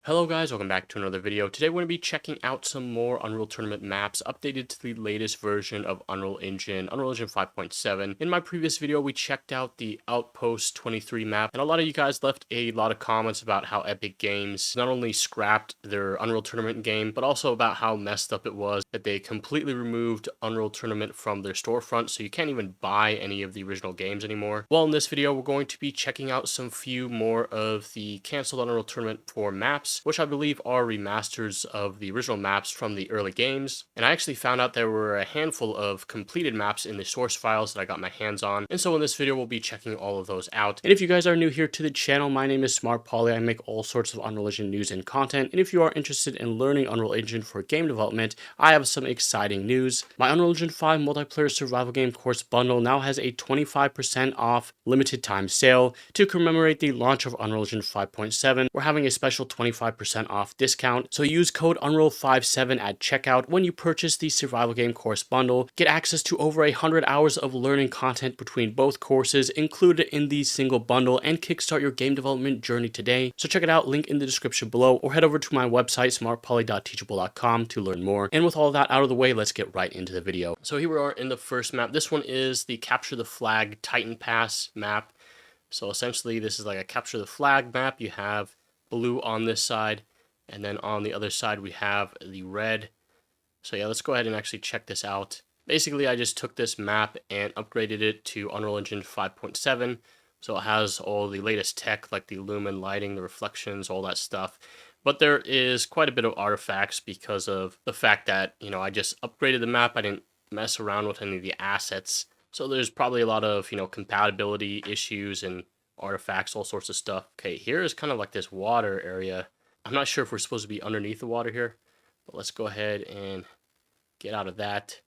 Hello guys, welcome back to another video. Today we're going to be checking out some more Unreal Tournament maps updated to the latest version of Unreal Engine 5.7. In my previous video we checked out the Outpost 23 map, and a lot of you guys left a lot of comments about how Epic Games not only scrapped their Unreal Tournament game, but also about how messed up it was that they completely removed Unreal Tournament from their storefront, so you can't even buy any of the original games anymore. Well, in this video we're going to be checking out some few more of the canceled Unreal Tournament 4 maps, which I believe are remasters of the original maps from the early games. And I actually found out there were a handful of completed maps in the source files that I got my hands on. And so in this video, we'll be checking all of those out. And if you guys are new here to the channel, my name is Smart Polly. I make all sorts of Unreal Engine news and content. And if you are interested in learning Unreal Engine for game development, I have some exciting news. My Unreal Engine 5 multiplayer survival game course bundle now has a 25% off limited time sale. To commemorate the launch of Unreal Engine 5.7, we're having a special 25% off discount, so use code UNREAL57 at checkout when you purchase the survival game course bundle. Get access to over 100 hours of learning content between both courses included in the single bundle, and kickstart your game development journey today. So check it out, link in the description below, or head over to my website smartpoly.teachable.com to learn more. And with all that out of the way, let's get right into the video. So here we are in the first map. This one is the Capture the Flag Titan Pass map. So essentially this is like a capture the flag map. You have blue on this side, and then on the other side we have the red. So yeah, let's go ahead and actually check this out. Basically I just took this map and upgraded it to Unreal Engine 5.7, so it has all the latest tech like the lumen lighting, the reflections, all that stuff. But there is quite a bit of artifacts because of the fact that, I just upgraded the map. I didn't mess around with any of the assets, so there's probably a lot of compatibility issues and artifacts, all sorts of stuff. Okay, here is kind of like this water area. I'm not sure if we're supposed to be underneath the water here, but let's go ahead and get out of that.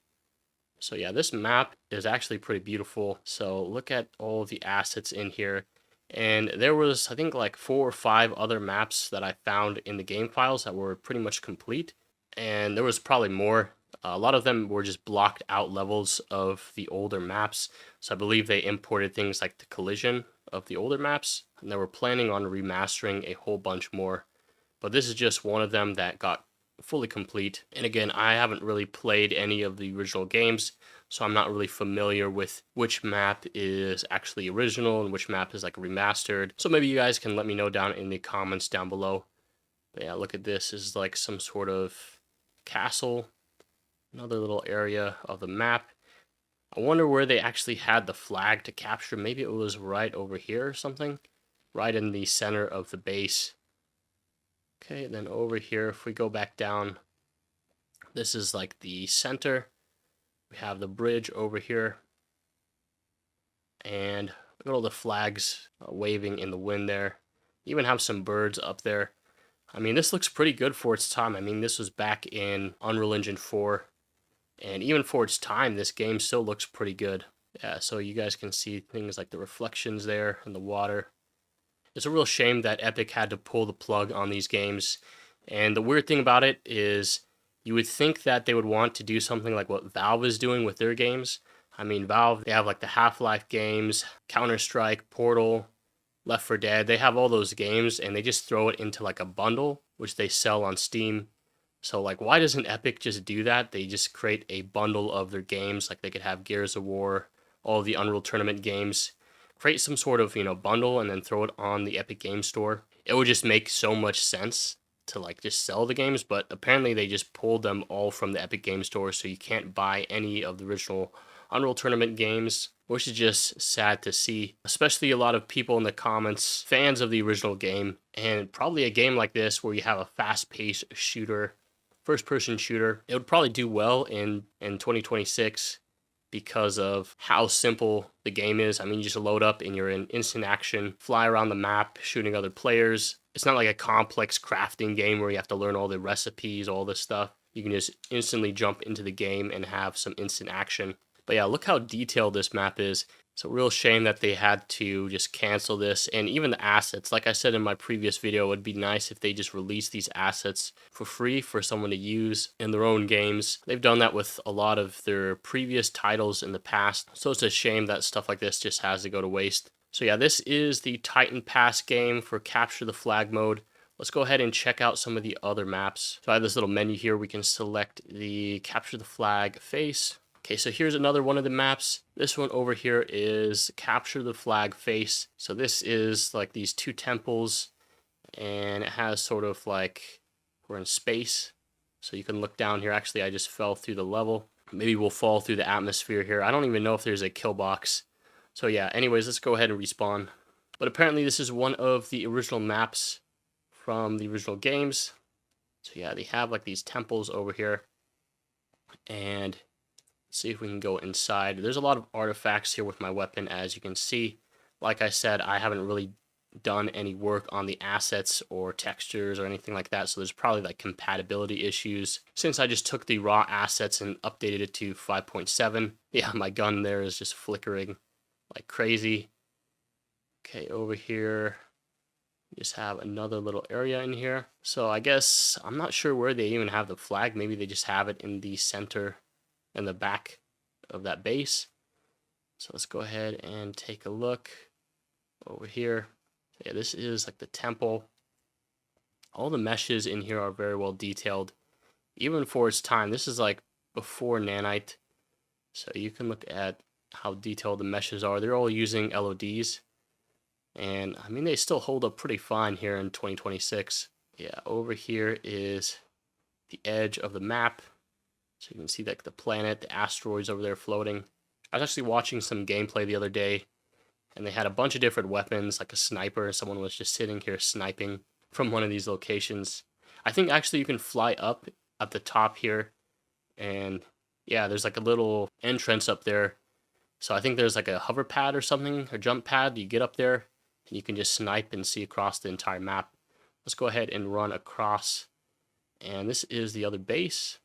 So yeah, this map is actually pretty beautiful. So look at all the assets in here. And there was, I think, like 4 or 5 other maps that I found in the game files that were pretty much complete. And there was probably more. A lot of them were just blocked out levels of the older maps. So I believe they imported things like the collision of the older maps, and they were planning on remastering a whole bunch more. But this is just one of them that got fully complete. And again, I haven't really played any of the original games, so I'm not really familiar with which map is actually original and which map is like remastered. So maybe you guys can let me know down in the comments down below. But yeah, look at this. This is like some sort of castle. Another little area of the map. I wonder where they actually had the flag to capture. Maybe it was right over here or something. Right in the center of the base. Okay, then over here, if we go back down, this is like the center. We have the bridge over here. And look at all the flags waving in the wind there. Even have some birds up there. I mean, this looks pretty good for its time. I mean, this was back in Unreal Engine 4. And even for its time, this game still looks pretty good. Yeah, so you guys can see things like the reflections there in the water. It's a real shame that Epic had to pull the plug on these games. And the weird thing about it is you would think that they would want to do something like what Valve is doing with their games. I mean, Valve, they have like the Half-Life games, Counter-Strike, Portal, Left 4 Dead. They have all those games and they just throw it into like a bundle, which they sell on Steam. So like, why doesn't Epic just do that? They just create a bundle of their games. Like they could have Gears of War, all the Unreal Tournament games, create some sort of, bundle and then throw it on the Epic Game Store. It would just make so much sense to like just sell the games, but apparently they just pulled them all from the Epic Game Store, so you can't buy any of the original Unreal Tournament games, which is just sad to see. Especially a lot of people in the comments, fans of the original game, and probably a game like this where you have a fast-paced shooter, first-person shooter, it would probably do well in 2026 because of how simple the game is. I mean, you just load up and you're in instant action, fly around the map, shooting other players. It's not like a complex crafting game where you have to learn all the recipes, all this stuff. You can just instantly jump into the game and have some instant action. But yeah, look how detailed this map is. It's a real shame that they had to just cancel this. And even the assets, like I said in my previous video, it would be nice if they just released these assets for free for someone to use in their own games. They've done that with a lot of their previous titles in the past. So it's a shame that stuff like this just has to go to waste. So yeah, this is the Titan Pass game for Capture the Flag mode. Let's go ahead and check out some of the other maps. So I have this little menu here. We can select the capture the flag face. Okay, so here's another one of the maps. This one over here is capture the flag face. So this is like these two temples, and it has sort of like, we're in space. So you can look down here. Actually, I just fell through the level. Maybe we'll fall through the atmosphere here. I don't even know if there's a kill box. So yeah, anyways, let's go ahead and respawn. But apparently this is one of the original maps from the original games. So yeah, they have like these temples over here. And let's see if we can go inside. There's a lot of artifacts here with my weapon, as you can see. Like I said, I haven't really done any work on the assets or textures or anything like that, so there's probably like compatibility issues since I just took the raw assets and updated it to 5.7. Yeah, my gun there is just flickering like crazy. Okay, over here we just have another little area in here. So I guess I'm not sure where they even have the flag. Maybe they just have it in the center and the back of that base. So let's go ahead and take a look over here. Yeah, this is like the temple. All the meshes in here are very well detailed, even for its time. This is like before nanite, so you can look at how detailed the meshes are. They're all using LODs, and I mean they still hold up pretty fine here in 2026. Yeah, over here is the edge of the map, so you can see like the planet, the asteroids over there floating. I was actually watching some gameplay the other day, and they had a bunch of different weapons, like a sniper. Someone was just sitting here sniping from one of these locations. I think actually you can fly up at the top here, and yeah, there's like a little entrance up there. So I think there's like a hover pad or something, a jump pad. You get up there, and you can just snipe and see across the entire map. Let's go ahead and run across, and this is the other base.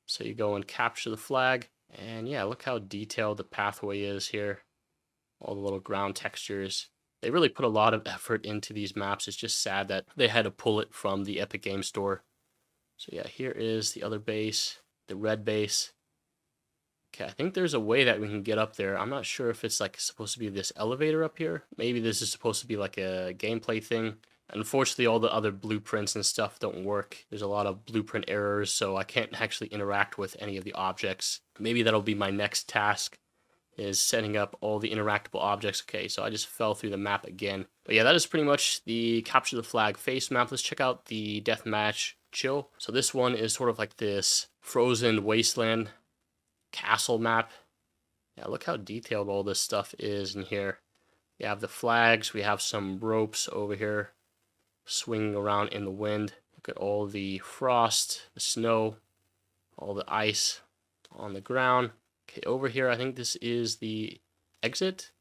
So you go and capture the flag, and yeah, look how detailed the pathway is here. All the little ground textures. They really put a lot of effort into these maps. It's just sad that they had to pull it from the Epic Games Store. So yeah, here is the other base, the red base. Okay, I think there's a way that we can get up there. I'm not sure if it's like supposed to be this elevator up here. Maybe this is supposed to be like a gameplay thing. Unfortunately, all the other blueprints and stuff don't work. There's a lot of blueprint errors, so I can't actually interact with any of the objects. Maybe that'll be my next task, is setting up all the interactable objects. Okay, so I just fell through the map again. But yeah, that is pretty much the capture the flag face map. Let's check out the deathmatch chill. So this one is sort of like this frozen wasteland castle map. Yeah, look how detailed all this stuff is in here. We have the flags, we have some ropes over here swinging around in the wind. Look at all the frost, the snow, all the ice on the ground. Okay, over here, I think this is the exit.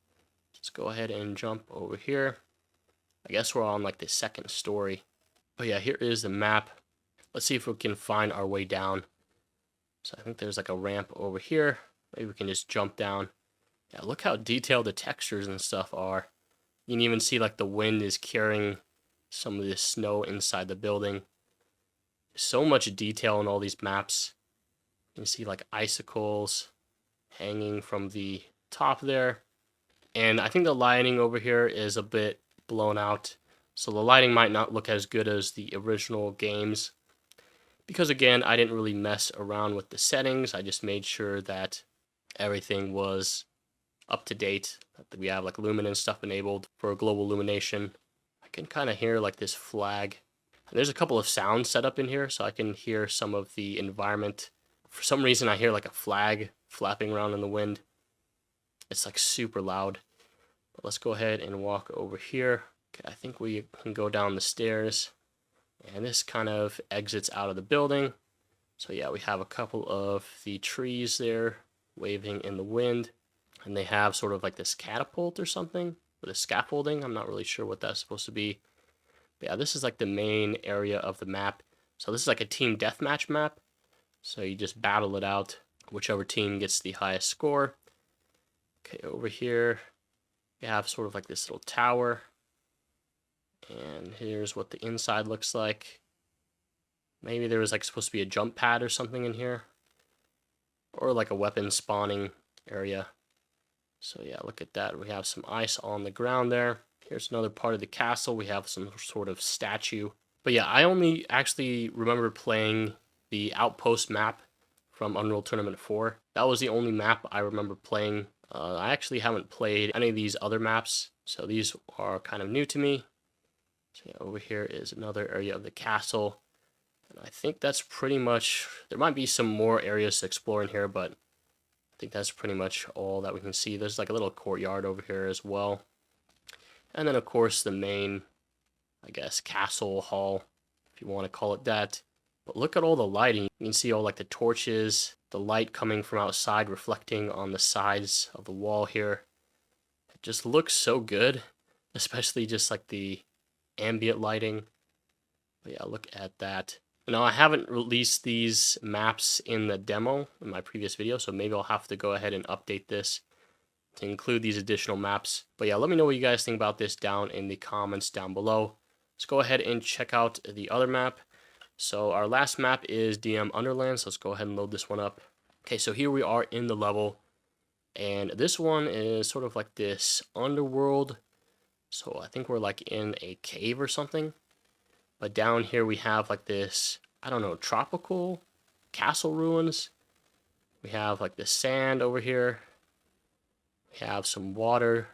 Let's go ahead and jump over here. I guess we're on like the second story. But yeah, here is the map. Let's see if we can find our way down. So I think there's like a ramp over here. Maybe we can just jump down. Yeah, look how detailed the textures and stuff are. You can even see like the wind is carrying some of this snow inside the building. So much detail in all these maps. You can see like icicles hanging from the top there. And I think the lighting over here is a bit blown out. So the lighting might not look as good as the original games. Because again, I didn't really mess around with the settings. I just made sure that everything was up to date. That we have like luminance stuff enabled for global illumination. I can kind of hear like this flag. And there's a couple of sounds set up in here, so I can hear some of the environment. For some reason, I hear like a flag flapping around in the wind. It's like super loud. But let's go ahead and walk over here. Okay, I think we can go down the stairs. And this kind of exits out of the building. So yeah, we have a couple of the trees there waving in the wind. And they have sort of like this catapult or something with a scaffolding. I'm not really sure what that's supposed to be. But yeah, this is like the main area of the map. So this is like a team deathmatch map. So you just battle it out. Whichever team gets the highest score. Okay, over here we have sort of like this little tower. And here's what the inside looks like. Maybe there was like supposed to be a jump pad or something in here. Or like a weapon spawning area. So yeah, look at that. We have some ice on the ground there. Here's another part of the castle. We have some sort of statue But yeah, I only actually remember playing the Outpost map from Unreal Tournament 4. That was the only map I remember playing. I actually haven't played any of these other maps, so these are kind of new to me. So yeah, over here is another area of the castle. And I think that's pretty much, there might be some more areas to explore in here, but I think that's pretty much all that we can see. There's like a little courtyard over here as well. And then of course the main, I guess, castle hall, if you want to call it that. But look at all the lighting. You can see all like the torches, the light coming from outside reflecting on the sides of the wall here. It just looks so good, especially just like the ambient lighting. But yeah, look at that. Now, I haven't released these maps in the demo in my previous video, so maybe I'll have to go ahead and update this to include these additional maps. But yeah, let me know what you guys think about this down in the comments down below. Let's go ahead and check out the other map. So our last map is DM Underland, so let's go ahead and load this one up. Okay, so here we are in the level, and this one is sort of like this underworld. So I think we're like in a cave or something. But down here we have like this, I don't know, tropical castle ruins. We have like the sand over here. We have some water,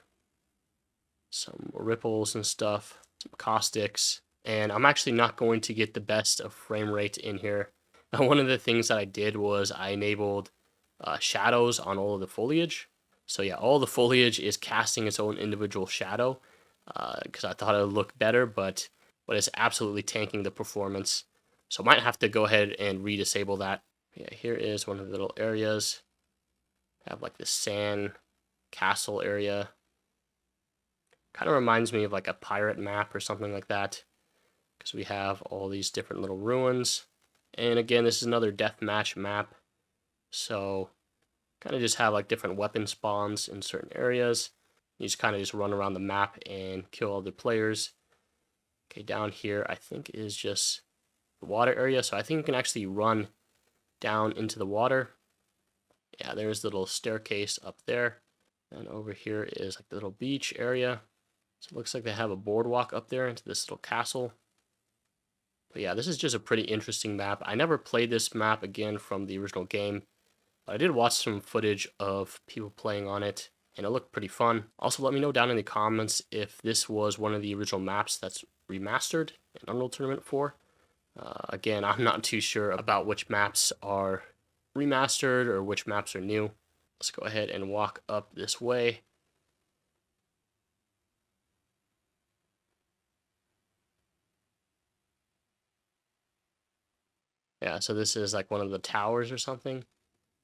some ripples and stuff, some caustics. And I'm actually not going to get the best of frame rate in here. Now, one of the things that I did was I enabled shadows on all of the foliage. So yeah, all the foliage is casting its own individual shadow because I thought it would look better, but it's absolutely tanking the performance. So I might have to go ahead and re-disable that. Yeah, here is one of the little areas. I have like the sand castle area. Kind of reminds me of like a pirate map or something like that, because we have all these different little ruins. And again, this is another deathmatch map. So kind of just have like different weapon spawns in certain areas. You just kind of just run around the map and kill other players. Okay, down here I think is just the water area. So I think you can actually run down into the water. Yeah, there's the little staircase up there. And over here is like the little beach area. So it looks like they have a boardwalk up there into this little castle. But yeah, this is just a pretty interesting map. I never played this map again from the original game, but I did watch some footage of people playing on it, and it looked pretty fun. Also, let me know down in the comments if this was one of the original maps that's remastered in Unreal Tournament 4. Again, I'm not too sure about which maps are remastered or which maps are new. Let's go ahead and walk up this way. Yeah, so this is like one of the towers or something.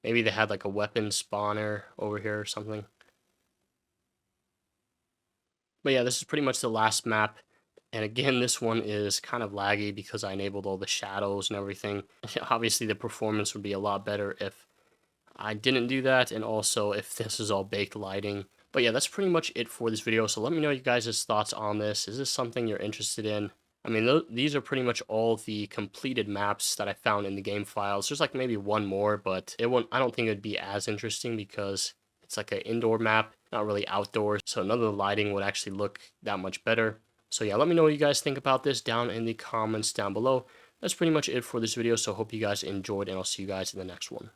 Maybe they had like a weapon spawner over here or something. But yeah, this is pretty much the last map. And again, this one is kind of laggy because I enabled all the shadows and everything. Obviously, the performance would be a lot better if I didn't do that, and also if this is all baked lighting. But yeah, that's pretty much it for this video. So let me know you guys' thoughts on this. Is this something you're interested in? I mean, these are pretty much all the completed maps that I found in the game files. There's like maybe one more, but I don't think it'd be as interesting because it's like an indoor map, not really outdoors. So none of the lighting would actually look that much better. So yeah, let me know what you guys think about this down in the comments down below. That's pretty much it for this video. So hope you guys enjoyed, and I'll see you guys in the next one.